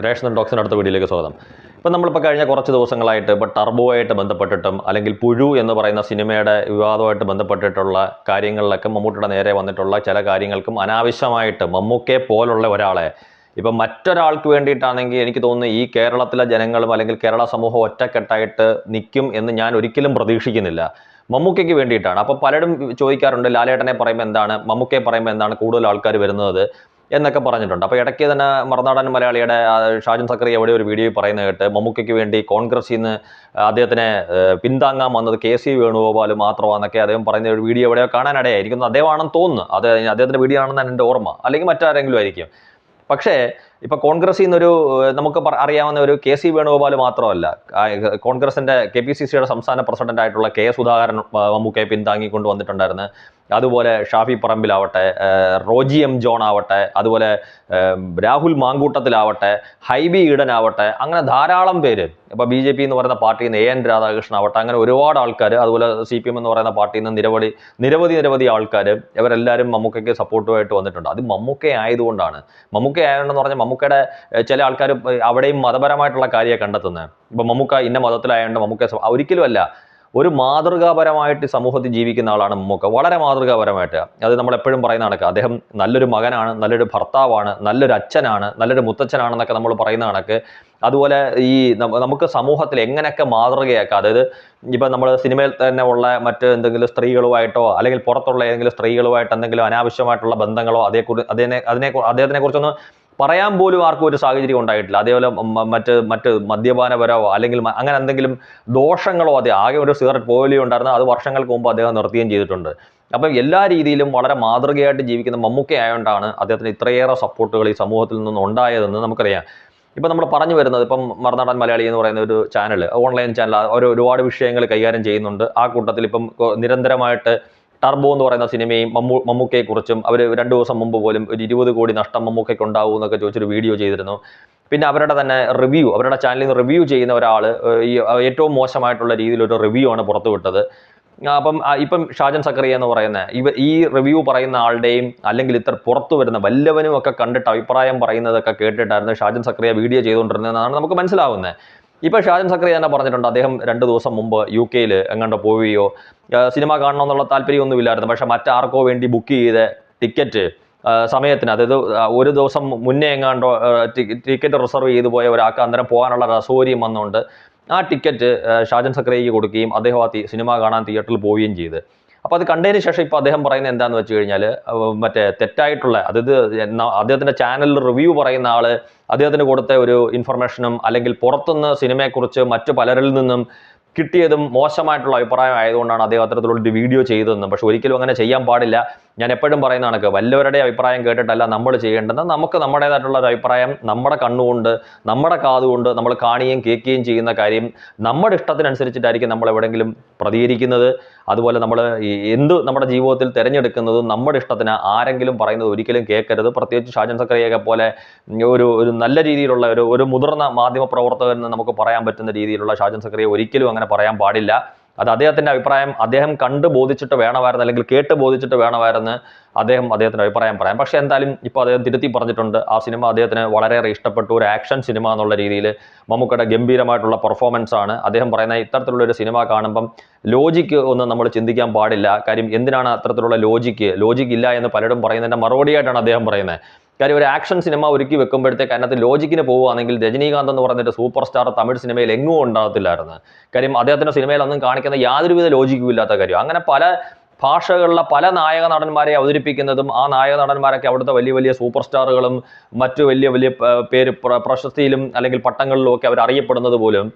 Ration ടോക്സിൻ്റെ അടുത്ത വീഡിയോയിലേക്ക് സ്വാഗതം. ഇപ്പം നമ്മളിപ്പോൾ കഴിഞ്ഞ കുറച്ച് ദിവസങ്ങളായിട്ട് ഇപ്പോൾ ടർബോയായിട്ട് ബന്ധപ്പെട്ടിട്ടും അല്ലെങ്കിൽ പുഴു എന്ന് പറയുന്ന സിനിമയുടെ വിവാദമായിട്ട് ബന്ധപ്പെട്ടിട്ടുള്ള കാര്യങ്ങളിലൊക്കെ മമ്മൂട്ടിയുടെ നേരെ വന്നിട്ടുള്ള ചില കാര്യങ്ങൾക്കും അനാവശ്യമായിട്ട് മമ്മൂക്കയെ പോലുള്ള ഒരാളെ ഇപ്പം മറ്റൊരാൾക്ക് വേണ്ടിയിട്ടാണെങ്കിൽ എനിക്ക് തോന്നുന്നു ഈ കേരളത്തിലെ ജനങ്ങളും അല്ലെങ്കിൽ കേരള സമൂഹം ഒറ്റക്കെട്ടായിട്ട് നിൽക്കും എന്ന് ഞാൻ ഒരിക്കലും പ്രതീക്ഷിക്കുന്നില്ല. മമ്മൂക്കയ്ക്ക് വേണ്ടിയിട്ടാണ്. അപ്പോൾ പലരും ചോദിക്കാറുണ്ട്, ലാലേട്ടനെ പറയുമ്പോൾ എന്താണ്, മമ്മൂക്കയെ പറയുമ്പോൾ എന്താണ് കൂടുതൽ ആൾക്കാർ വരുന്നത് എന്നൊക്കെ പറഞ്ഞിട്ടുണ്ട്. അപ്പോൾ ഇടയ്ക്ക് തന്നെ മറുനാടൻ മലയാളിയുടെ ഷാജൻ സക്കറിയ എവിടെ ഒരു വീഡിയോയിൽ പറയുന്നത് കേട്ട് മമ്മൂക്കയ്ക്ക് വേണ്ടി കോൺഗ്രസിൽ നിന്ന് അദ്ദേഹത്തിനെ പിന്താങ്ങാൻ വന്നത് KC വേണുഗോപാൽ മാത്രമാണെന്നൊക്കെ അദ്ദേഹം പറയുന്ന ഒരു വീഡിയോ എവിടെയോ കാണാനിടയായിരിക്കുന്നു. അദ്ദേഹമാണെന്ന് തോന്നുന്നു. അത് അദ്ദേഹത്തിൻ്റെ വീഡിയോ ആണെന്നാണ് എൻ്റെ ഓർമ്മ, അല്ലെങ്കിൽ മറ്റാരെങ്കിലും ആയിരിക്കും. പക്ഷേ ഇപ്പൊ കോൺഗ്രസിൽ നിന്നൊരു നമുക്ക് അറിയാവുന്ന ഒരു KC വേണുഗോപാൽ മാത്രമല്ല, കോൺഗ്രസിന്റെ KPCCയുടെ സംസ്ഥാന പ്രസിഡന്റ് ആയിട്ടുള്ള K സുധാകരൻ മമ്മൂക്കയെ പിന്താങ്ങിക്കൊണ്ട് വന്നിട്ടുണ്ടായിരുന്നു. അതുപോലെ ഷാഫി പറമ്പിലാവട്ടെ, റോജി M ജോൺ ആവട്ടെ, അതുപോലെ രാഹുൽ മാങ്കൂട്ടത്തിലാവട്ടെ, ഹൈബി ഈഡൻ ആവട്ടെ, അങ്ങനെ ധാരാളം പേര്. ഇപ്പൊ BJP എന്ന് പറയുന്ന പാർട്ടിയിൽ നിന്ന് AN രാധാകൃഷ്ണൻ ആവട്ടെ, അങ്ങനെ ഒരുപാട് ആൾക്കാർ, അതുപോലെ CPM എന്ന് പറയുന്ന പാർട്ടിയിൽ നിന്ന് നിരവധി ആൾക്കാർ, ഇവരെല്ലാവരും മമ്മൂക്കയ്ക്ക് സപ്പോർട്ടുമായിട്ട് വന്നിട്ടുണ്ട്. അത് മമ്മൂക്ക ആയതുകൊണ്ടാണ്. മമ്മൂക്ക ആയതുകൊണ്ടെന്ന് പറഞ്ഞാൽ മമ്മൂക്കയുടെ ചില ആൾക്കാർ അവിടെയും മതപരമായിട്ടുള്ള കാര്യമാണ് കണ്ടെത്തുന്നത്. ഇപ്പൊ മമ്മൂക്ക ഇന്ന മതത്തിലായതുകൊണ്ട് മമ്മൂക്ക ഒരിക്കലും അല്ല. ഒരു മാതൃകാപരമായിട്ട് സമൂഹത്തിൽ ജീവിക്കുന്ന ആളാണ് മമ്മൂക്ക, വളരെ മാതൃകാപരമായിട്ട്. അത് നമ്മൾ എപ്പോഴും പറയുന്ന കണക്ക് അദ്ദേഹം നല്ലൊരു മകനാണ്, നല്ലൊരു ഭർത്താവാണ്, നല്ലൊരു അച്ഛനാണ്, നല്ലൊരു മുത്തച്ഛനാണെന്നൊക്കെ നമ്മൾ പറയുന്ന കണക്ക്. അതുപോലെ ഈ നമുക്ക് സമൂഹത്തിൽ എങ്ങനെയൊക്കെ മാതൃകയാക്കാം. അതായത് ഇപ്പം നമ്മൾ സിനിമയിൽ തന്നെ ഉള്ള മറ്റ് എന്തെങ്കിലും സ്ത്രീകളുമായിട്ടോ അല്ലെങ്കിൽ പുറത്തുള്ള ഏതെങ്കിലും സ്ത്രീകളുമായിട്ട് എന്തെങ്കിലും അനാവശ്യമായിട്ടുള്ള ബന്ധങ്ങളോ അദ്ദേഹത്തിനെ കുറിച്ചൊന്നും പറയാൻ പോലും ആർക്കും ഒരു സാഹചര്യം ഉണ്ടായിട്ടില്ല. അതേപോലെ മറ്റ് മദ്യപാനപരോ അല്ലെങ്കിൽ അങ്ങനെ എന്തെങ്കിലും ദോഷങ്ങളോ, ആകെ ഒരു സിഗരറ്റ് പോലിയോ ഉണ്ടായിരുന്നു, അത് വർഷങ്ങൾക്ക് മുമ്പ് അദ്ദേഹം നിർത്തുകയും ചെയ്തിട്ടുണ്ട്. അപ്പം എല്ലാ രീതിയിലും വളരെ മാതൃകയായിട്ട് ജീവിക്കുന്ന മമ്മൂക്ക ആയതുകൊണ്ടാണ് അദ്ദേഹത്തിന് ഇത്രയേറെ സപ്പോർട്ടുകൾ ഈ സമൂഹത്തിൽ നിന്ന് ഉണ്ടായതെന്ന് നമുക്കറിയാം. ഇപ്പം നമ്മൾ പറഞ്ഞു വരുന്നത്, ഇപ്പം മറുനാടൻ മലയാളി എന്ന് പറയുന്ന ഒരു ചാനൽ, ഓൺലൈൻ ചാനൽ, ഒരുപാട് വിഷയങ്ങൾ കൈകാര്യം ചെയ്യുന്നുണ്ട്. ആ കൂട്ടത്തിൽ ഇപ്പം നിരന്തരമായിട്ട് ടർബോ എന്ന് പറയുന്ന സിനിമയും മമ്മൂക്കയെക്കുറിച്ചും അവർ 2 ദിവസം മുമ്പ് പോലും ഒരു 20 കോടി നഷ്ടം മമ്മൂക്കയ്ക്ക് ഉണ്ടാവും എന്നൊക്കെ ചോദിച്ചൊരു വീഡിയോ ചെയ്തിരുന്നു. പിന്നെ അവരുടെ തന്നെ റിവ്യൂ, അവരുടെ ചാനലിൽ നിന്ന് റിവ്യൂ ചെയ്യുന്ന ഒരാൾ ഈ ഏറ്റവും മോശമായിട്ടുള്ള രീതിയിലൊരു റിവ്യൂ ആണ് പുറത്തുവിട്ടത്. ഇപ്പം ഷാജൻ സക്കറിയ എന്ന് പറയുന്ന ഈ റിവ്യൂ പറയുന്ന ആളുടെയും അല്ലെങ്കിൽ ഇത്ര പുറത്തു വരുന്ന വല്ലവനും ഒക്കെ കണ്ടിട്ട് അഭിപ്രായം പറയുന്നതൊക്കെ കേട്ടിട്ടായിരുന്നു ഷാജൻ സക്കറിയ വീഡിയോ ചെയ്തുകൊണ്ടിരുന്നതെന്നാണ് നമുക്ക് മനസ്സിലാവുന്നത്. ഇപ്പൊ ഷാജൻ സക്കറിയ തന്നെ പറഞ്ഞിട്ടുണ്ട്, അദ്ദേഹം 2 ദിവസം മുമ്പ് UK എങ്ങാണ്ടോ പോവുകയോ സിനിമ കാണണമെന്നുള്ള താല്പര്യമൊന്നുമില്ലായിരുന്നു. പക്ഷെ മറ്റാർക്കോ വേണ്ടി ബുക്ക് ചെയ്ത ടിക്കറ്റ് സമയത്തിന്, അതായത് ഒരു ദിവസം മുന്നേ എങ്ങാണ്ടോ ടിക്കറ്റ് റിസർവ് ചെയ്തു പോയ ഒരാൾക്ക് അന്നേരം പോകാനുള്ള അസൗകര്യം വന്നുകൊണ്ട് ആ ടിക്കറ്റ് ഷാജൻ സക്കറിയയ്ക്ക് കൊടുക്കുകയും അദ്ദേഹം ആ സിനിമ കാണാൻ തിയേറ്ററിൽ പോവുകയും ചെയ്ത്. അപ്പോൾ അത് കണ്ടതിന് ശേഷം ഇപ്പോൾ അദ്ദേഹം പറയുന്നത് എന്താണെന്ന് വെച്ച് കഴിഞ്ഞാൽ, തെറ്റായിട്ടുള്ള, അതായത് അദ്ദേഹത്തിൻ്റെ ചാനലിൽ റിവ്യൂ പറയുന്ന ആൾ അദ്ദേഹത്തിന് കൊടുത്ത ഒരു ഇൻഫർമേഷനും അല്ലെങ്കിൽ പുറത്തുനിന്ന് സിനിമയെക്കുറിച്ച് മറ്റു പലരിൽ നിന്നും കിട്ടിയതും മോശമായിട്ടുള്ള അഭിപ്രായം ആയതുകൊണ്ടാണ് അദ്ദേഹം അത്തരത്തിലുള്ളൊരു വീഡിയോ ചെയ്തതെന്ന്. പക്ഷെ ഒരിക്കലും അങ്ങനെ ചെയ്യാൻ പാടില്ല. ഞാൻ എപ്പോഴും പറയുന്ന കണക്ക്, വല്ലവരുടെ അഭിപ്രായം കേട്ടിട്ടല്ല നമ്മൾ ചെയ്യേണ്ടത്. നമുക്ക് നമ്മുടേതായിട്ടുള്ള ഒരു അഭിപ്രായം നമ്മുടെ കണ്ണുകൊണ്ട് നമ്മുടെ കാതുകൊണ്ട് നമ്മൾ കാണുകയും കേൾക്കുകയും ചെയ്യുന്ന കാര്യം നമ്മുടെ ഇഷ്ടത്തിനനുസരിച്ചിട്ടായിരിക്കും നമ്മൾ എവിടെയെങ്കിലും പ്രതികരിക്കുന്നത്. അതുപോലെ നമ്മൾ നമ്മുടെ ജീവിതത്തിൽ തിരഞ്ഞെടുക്കുന്നതും നമ്മുടെ ഇഷ്ടത്തിന് ആരെങ്കിലും പറയുന്നത് ഒരിക്കലും കേൾക്കരുത്. പ്രത്യേകിച്ച് ഷാജൻ സക്കറിയയൊക്കെ പോലെ ഒരു നല്ല രീതിയിലുള്ള ഒരു മുതിർന്ന മാധ്യമ പ്രവർത്തകരെന്ന് നമുക്ക് പറയാൻ പറ്റുന്ന രീതിയിലുള്ള ഷാജൻ സക്കറിയ ഒരിക്കലും അങ്ങനെ പറയാൻ പാടില്ല. അത് അദ്ദേഹത്തിൻ്റെ അഭിപ്രായം അദ്ദേഹം കണ്ട് ബോധിച്ചിട്ട് വേണമായിരുന്നു, അല്ലെങ്കിൽ കേട്ട് ബോധിച്ചിട്ട് വേണമായിരുന്നു അദ്ദേഹത്തിൻ്റെ അഭിപ്രായം പറയാം. പക്ഷേ എന്തായാലും ഇപ്പോൾ അദ്ദേഹം തിരുത്തി പറഞ്ഞിട്ടുണ്ട്. ആ സിനിമ അദ്ദേഹത്തിന് വളരെയേറെ ഇഷ്ടപ്പെട്ടു. ഒരു ആക്ഷൻ സിനിമ എന്നുള്ള രീതിയിൽ മമ്മൂക്കയുടെ ഗംഭീരമായിട്ടുള്ള പെർഫോമൻസ് ആണ്. അദ്ദേഹം പറയുന്ന ഇത്തരത്തിലുള്ളൊരു സിനിമ കാണുമ്പം ലോജിക്ക് ഒന്നും നമ്മൾ ചിന്തിക്കാൻ പാടില്ല. കാര്യം എന്തിനാണ് അത്തരത്തിലുള്ള ലോജിക്ക് ഇല്ല എന്ന് പലരും പറയുന്നതിൻ്റെ മറുപടിയായിട്ടാണ് അദ്ദേഹം പറയുന്നത്. കാര്യം ഒരു ആക്ഷൻ സിനിമ ഒരുക്കി വെക്കുമ്പോഴത്തേക്ക് അതിനകത്ത് ലോജിക്കിന് പോവുകയാണെങ്കിൽ രജനീകാന്ത് എന്ന് പറഞ്ഞിട്ട് സൂപ്പർ സ്റ്റാർ തമിഴ് സിനിമയിൽ എങ്ങും ഉണ്ടാകത്തില്ലായിരുന്നു. കാര്യം അദ്ദേഹത്തിൻ്റെ സിനിമയിലൊന്നും കാണിക്കുന്ന യാതൊരുവിധ ലോജിക്കും ഇല്ലാത്ത കാര്യം. അങ്ങനെ പല ഭാഷകളിലെ പല നായക നടന്മാരെ അവതരിപ്പിക്കുന്നതും ആ നായക നടന്മാരൊക്കെ അവിടുത്തെ വലിയ സൂപ്പർ സ്റ്റാറുകളും മറ്റു വലിയ പേര് പ്രശസ്തിയിലും അല്ലെങ്കിൽ പട്ടങ്ങളിലും ഒക്കെ അവർ അറിയപ്പെടുന്നത് പോലും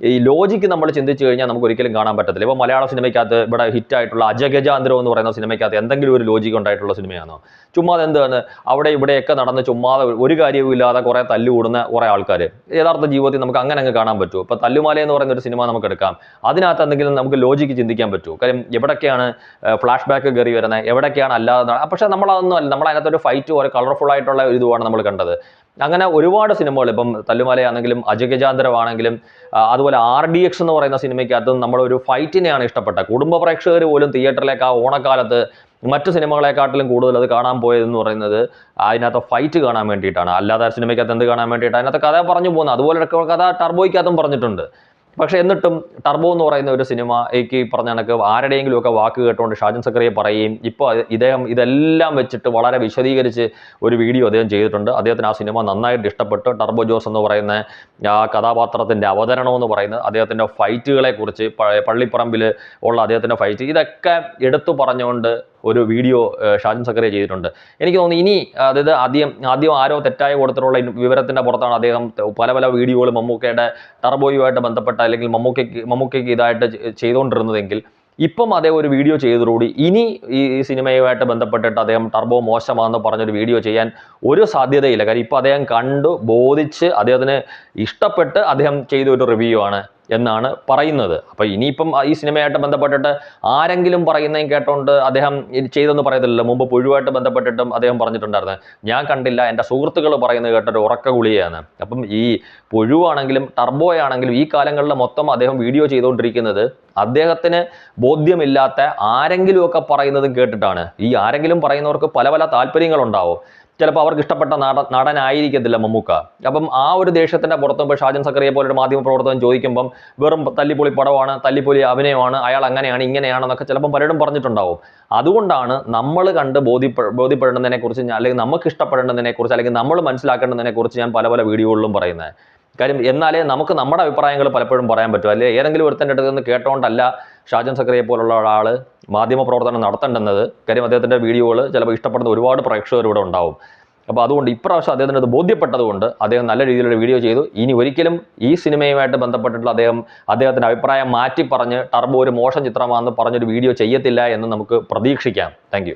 ഈ ലോജിക്ക് നമ്മൾ ചിന്തിച്ചു കഴിഞ്ഞാൽ നമുക്ക് ഒരിക്കലും കാണാൻ പറ്റത്തില്ല. ഇപ്പോൾ മലയാള സിനിമയ്ക്കകത്ത് ഇവിടെ ഹിറ്റായിട്ടുള്ള അജഗജാന്തരം എന്ന് പറയുന്ന സിനിമയ്ക്കകത്ത് എന്തെങ്കിലും ഒരു ലോജിക്ക് ഉണ്ടായിട്ടുള്ള സിനിമയാണോ? ചുമ്മാതെ എന്താണ് അവിടെ ഇവിടെയൊക്കെ നടന്ന് ചുമ്മാതെ ഒരു കാര്യവും ഇല്ലാതെ കുറേ തല്ലുകൂടുന്ന കുറേ ആൾക്കാർ യഥാർത്ഥ ജീവിതത്തിൽ നമുക്ക് അങ്ങനെ കാണാൻ പറ്റുമോ? ഇപ്പോൾ തല്ലുമാല എന്ന് പറയുന്ന ഒരു സിനിമ നമുക്ക് എടുക്കാം. അതിനകത്ത് എന്തെങ്കിലും നമുക്ക് ലോജിക്ക് ചിന്തിക്കാൻ പറ്റുമോ? കാര്യം എവിടൊക്കെയാണ് ഫ്ലാഷ് ബാക്ക് കയറി വരുന്നത്, എവിടൊക്കെയാണ് അല്ലാതെ. പക്ഷേ നമ്മളതൊന്നും അല്ല, നമ്മളതിനകത്തൊരു ഫൈറ്റ് ഒരു കളർഫുൾ ആയിട്ടുള്ള ഒരു ഇതുമാണ് നമ്മൾ കണ്ടത്. അങ്ങനെ ഒരുപാട് സിനിമകൾ, ഇപ്പം തല്ലുമാലയാണെങ്കിലും അജഗജാന്തരമാണെങ്കിലും അതുപോലെ RDX എന്ന് പറയുന്ന സിനിമയ്ക്കകത്തും നമ്മളൊരു ഫൈറ്റിനെയാണ് ഇഷ്ടപ്പെട്ടത്. കുടുംബ പ്രേക്ഷകർ പോലും തിയേറ്ററിലേക്ക് ആ ഓണക്കാലത്ത് മറ്റു സിനിമകളെക്കാട്ടിലും കൂടുതൽ അത് കാണാൻ പോയതെന്ന് പറയുന്നത് അതിനകത്ത് ഫൈറ്റ് കാണാൻ വേണ്ടിയിട്ടാണ്. അല്ലാതെ സിനിമയ്ക്കകത്ത് എന്ത് കാണാൻ വേണ്ടിയിട്ടാണ് അതിനകത്ത് കഥ പറഞ്ഞു പോകുന്നത്. അതുപോലെ കഥ ടർബോയ്ക്കകത്തും പറഞ്ഞിട്ടുണ്ട്. പക്ഷേ എന്നിട്ടും ടർബോ എന്ന് പറയുന്ന ഒരു സിനിമയ്ക്ക് പറഞ്ഞ കണക്ക് ആരുടെയെങ്കിലും ഒക്കെ വാക്ക് കേട്ടുകൊണ്ട് ഷാജൻ സക്കറിയ പറയുകയും ഇപ്പോൾ ഇദ്ദേഹം ഇതെല്ലാം വെച്ചിട്ട് വളരെ വിശദീകരിച്ച് ഒരു വീഡിയോ അദ്ദേഹം ചെയ്തിട്ടുണ്ട്. അദ്ദേഹത്തിന് ആ സിനിമ നന്നായിട്ട് ഇഷ്ടപ്പെട്ടു. ടർബോ ജോസ് എന്ന് പറയുന്ന ആ കഥാപാത്രത്തിൻ്റെ അവതരണം എന്ന് പറയുന്നത്, അദ്ദേഹത്തിൻ്റെ ഫൈറ്റുകളെ കുറിച്ച്, പള്ളിപ്പറമ്പിൽ ഉള്ള അദ്ദേഹത്തിൻ്റെ ഫൈറ്റ്, ഇതൊക്കെ എടുത്തു പറഞ്ഞുകൊണ്ട് ഒരു വീഡിയോ ഷാജൻ സക്കറിയ ചെയ്തിട്ടുണ്ട്. എനിക്ക് തോന്നുന്നു ഇനി അതായത് ആദ്യം ആരോ തെറ്റായ കൊടുത്തിട്ടുള്ള വിവരത്തിൻ്റെ പുറത്താണ് അദ്ദേഹം പല വീഡിയോകൾ മമ്മൂക്കയുടെ ടർബോയുമായിട്ട് ബന്ധപ്പെട്ട അല്ലെങ്കിൽ മമ്മൂക്കയ്ക്ക് ഇതായിട്ട് ചെയ്തുകൊണ്ടിരുന്നതെങ്കിൽ ഇപ്പം അദ്ദേഹം ഒരു വീഡിയോ ചെയ്തതോടുകൂടി ഇനി ഈ സിനിമയുമായിട്ട് ബന്ധപ്പെട്ടിട്ട് അദ്ദേഹം ടർബോ മോശമാണെന്ന് പറഞ്ഞൊരു വീഡിയോ ചെയ്യാൻ ഒരു സാധ്യതയില്ല. കാര്യം ഇപ്പോൾ അദ്ദേഹം കണ്ടു ബോധിച്ച് അദ്ദേഹത്തിന് ഇഷ്ടപ്പെട്ട് അദ്ദേഹം ചെയ്ത ഒരു റിവ്യൂ ആണ് എന്നാണ് പറയുന്നത്. അപ്പോൾ ഇനിയിപ്പം ഈ സിനിമയായിട്ട് ബന്ധപ്പെട്ടിട്ട് ആരെങ്കിലും പറയുന്നതും കേട്ടോണ്ട് അദ്ദേഹം ചെയ്തെന്ന് പറയത്തില്ലല്ലോ. മുമ്പ് പുഴുവായിട്ട് ബന്ധപ്പെട്ടിട്ടും അദ്ദേഹം പറഞ്ഞിട്ടുണ്ടായിരുന്നു, ഞാൻ കണ്ടില്ല, എൻ്റെ സുഹൃത്തുക്കൾ പറയുന്നത് കേട്ടൊരു ഉറക്ക ഗുളികയാണ്. അപ്പം ഈ പുഴുവാണെങ്കിലും ടർബോയാണെങ്കിലും ഈ കാലങ്ങളിൽ മൊത്തം അദ്ദേഹം വീഡിയോ ചെയ്തുകൊണ്ടിരിക്കുന്നത് അദ്ദേഹത്തിന് ബോധ്യമില്ലാത്ത ആരെങ്കിലുമൊക്കെ പറയുന്നതും കേട്ടിട്ടാണ്. ഈ ആരെങ്കിലും പറയുന്നവർക്ക് പല താല്പര്യങ്ങളുണ്ടാവും. ചിലപ്പോൾ അവർക്ക് ഇഷ്ടപ്പെട്ട നടനായിരിക്കത്തില്ല മമ്മൂക്ക. അപ്പം ആ ഒരു ദേഷ്യത്തിൻ്റെ പുറത്തുമ്പോൾ ഷാജൻ സക്കറിയെ പോലൊരു മാധ്യമപ്രവർത്തകൻ ചോദിക്കുമ്പം വെറും തല്ലിപ്പൊളി പടമാണ്, തല്ലിപ്പൊലി അഭിനയമാണ്, അയാൾ അങ്ങനെയാണ് ഇങ്ങനെയാണെന്നൊക്കെ ചിലപ്പം പലരും പറഞ്ഞിട്ടുണ്ടാവും. അതുകൊണ്ടാണ് നമ്മൾ കണ്ട് ബോധ്യപ്പെടേണ്ടതിനെക്കുറിച്ച്, അല്ലെങ്കിൽ നമുക്ക് ഇഷ്ടപ്പെടേണ്ടതിനെക്കുറിച്ച്, അല്ലെങ്കിൽ നമ്മൾ മനസ്സിലാക്കേണ്ടതിനെക്കുറിച്ച് ഞാൻ പല വീഡിയോകളിലും പറയുന്നത്. കാര്യം എന്നാലേ നമുക്ക് നമ്മുടെ അഭിപ്രായങ്ങൾ പലപ്പോഴും പറയാൻ പറ്റും. അല്ലെ ഏതെങ്കിലും ഒരുത്തൻ്റെ അടുത്ത് നിന്ന് കേട്ടോണ്ടല്ല ഷാജൻ സക്കറിയെ പോലുള്ള ഒരാൾ മാധ്യമപ്രവർത്തനം നടത്തേണ്ടുന്നത്. കാര്യം അദ്ദേഹത്തിൻ്റെ വീഡിയോകൾ ചിലപ്പോൾ ഇഷ്ടപ്പെടുന്ന ഒരുപാട് പ്രേക്ഷകർ ഇവിടെ ഉണ്ടാവും. അപ്പോൾ അതുകൊണ്ട് ഇപ്രാവശ്യം അദ്ദേഹത്തിന് അത് ബോധ്യപ്പെട്ടതുകൊണ്ട് അദ്ദേഹം നല്ല രീതിയിലുള്ള വീഡിയോ ചെയ്തു. ഇനി ഒരിക്കലും ഈ സിനിമയുമായിട്ട് ബന്ധപ്പെട്ടിട്ടുള്ള അദ്ദേഹത്തിൻ്റെ അഭിപ്രായം മാറ്റി പറഞ്ഞ് ടർബോ ഒരു മോശം ചിത്രമാണെന്ന് പറഞ്ഞൊരു വീഡിയോ ചെയ്യത്തില്ല എന്ന് നമുക്ക് പ്രതീക്ഷിക്കാം. താങ്ക്